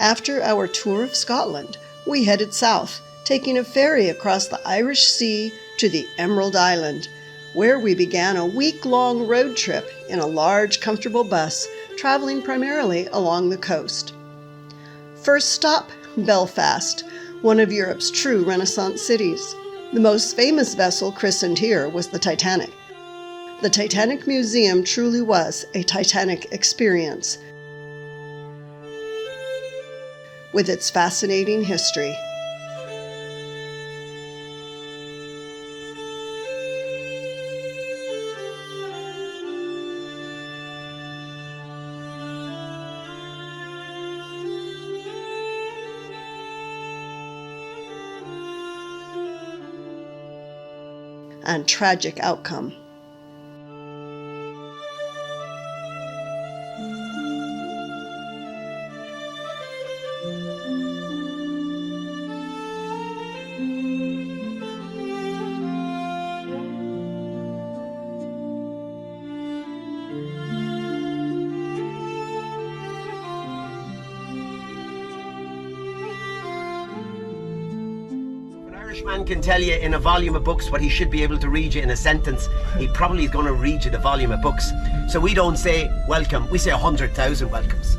After our tour of Scotland, we headed south, taking a ferry across the Irish Sea to the Emerald Island, where we began a week-long road trip in a large, comfortable bus, traveling primarily along the coast. First stop, Belfast, one of Europe's true Renaissance cities. The most famous vessel christened here was the Titanic. The Titanic Museum truly was a Titanic experience, with its fascinating history. And tragic outcome. Man can tell you in a volume of books what he should be able to read you in a sentence. He probably is going to read you the volume of books. So we don't say welcome, we say 100,000 welcomes.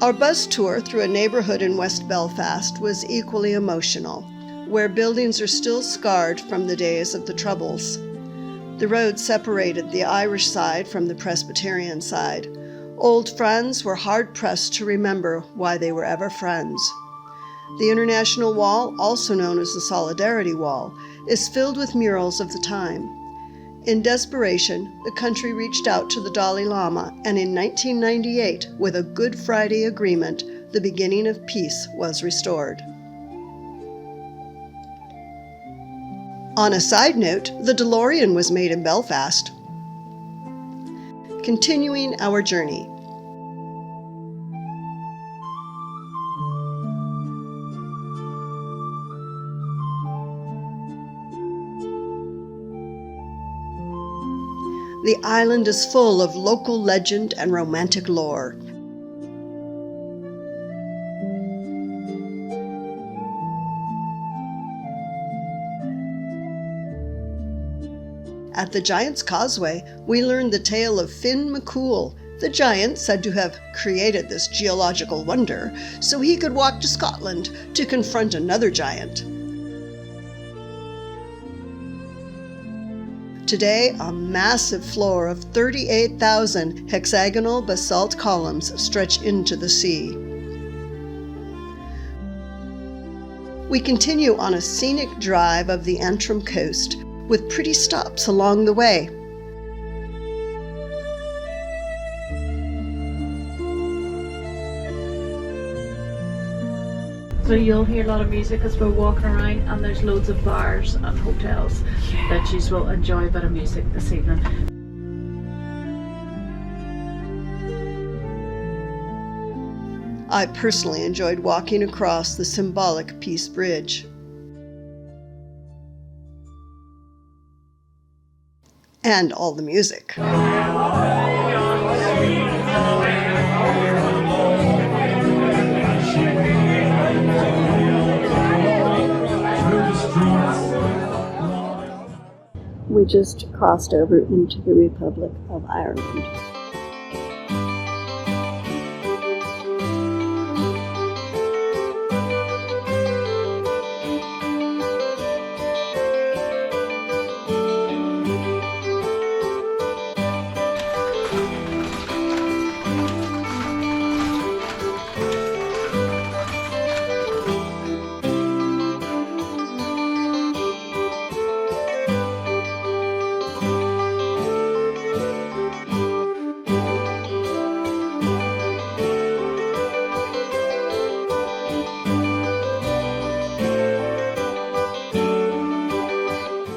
Our bus tour through a neighborhood in West Belfast was equally emotional, where buildings are still scarred from the days of the Troubles. The road separated the Irish side from the Presbyterian side. Old friends were hard-pressed to remember why they were ever friends. The International Wall, also known as the Solidarity Wall, is filled with murals of the time. In desperation, the country reached out to the Dalai Lama, and in 1998, with a Good Friday Agreement, the beginning of peace was restored. On a side note, the DeLorean was made in Belfast. Continuing our journey. The island is full of local legend and romantic lore. At the Giant's Causeway, we learned the tale of Finn McCool, the giant said to have created this geological wonder so he could walk to Scotland to confront another giant. Today, a massive floor of 38,000 hexagonal basalt columns stretch into the sea. We continue on a scenic drive of the Antrim coast, with pretty stops along the way. So you'll hear a lot of music as we're walking around, and there's loads of bars and hotels that you will enjoy a bit of music this evening. I personally enjoyed walking across the symbolic Peace Bridge. And all the music. We just crossed over into the Republic of Ireland.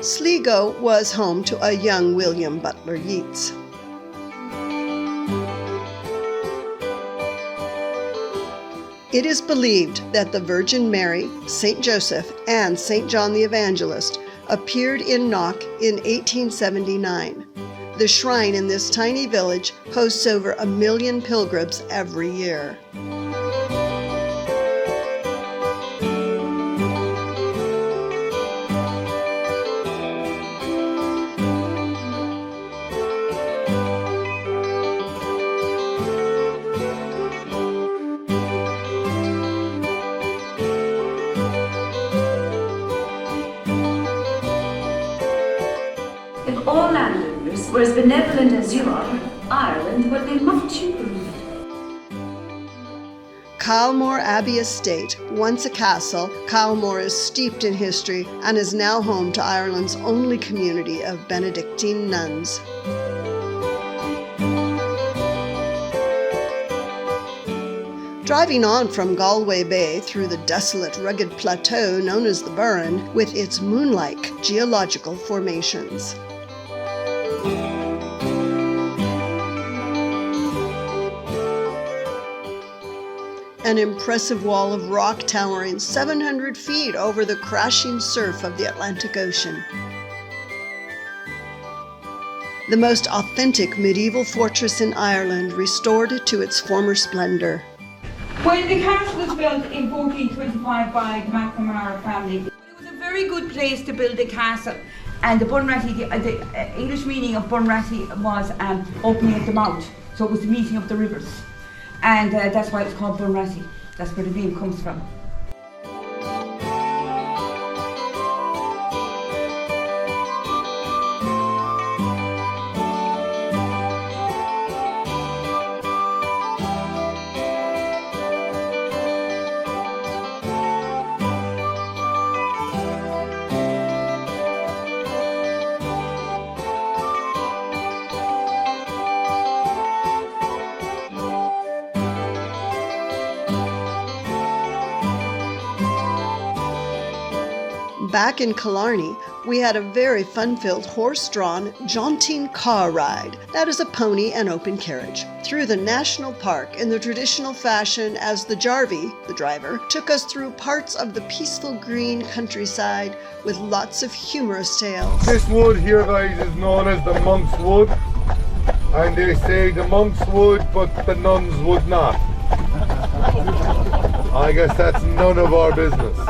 Sligo was home to a young William Butler Yeats. It is believed that the Virgin Mary, St. Joseph, and St. John the Evangelist appeared in Knock in 1879. The shrine in this tiny village hosts over 1 million pilgrims every year. If all landowners were as benevolent as you are, Ireland would be much improved. Kylemore Abbey Estate, once a castle, Kylemore is steeped in history and is now home to Ireland's only community of Benedictine nuns. Driving on from Galway Bay through the desolate, rugged plateau known as the Burren, with its moon-like geological formations. An impressive wall of rock towering 700 feet over the crashing surf of the Atlantic Ocean. The most authentic medieval fortress in Ireland, restored to its former splendor. Well, the castle was built in 1425 by the McNamara family. It was a very good place to build a castle. And the Bunratty, the English meaning of Bunratty was opening at the mouth. So it was the meeting of the rivers. And that's why it's called Bunratty. That's where the name comes from. Back in Killarney, we had a very fun-filled horse-drawn, jaunting car ride, that is a pony and open carriage, through the national park in the traditional fashion as the Jarvie, the driver, took us through parts of the peaceful green countryside with lots of humorous tales. This wood here, guys, is known as the monk's wood, and they say the monks would, but the nuns would not. I guess that's none of our business.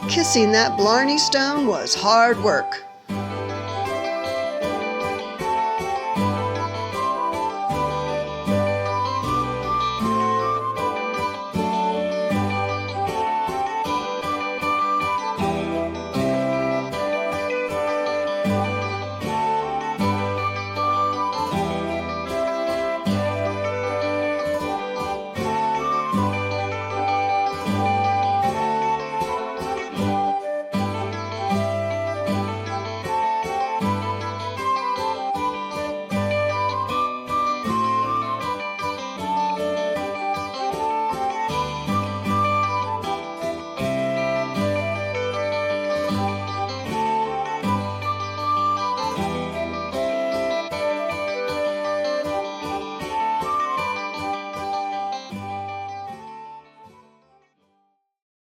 Kissing that Blarney Stone was hard work.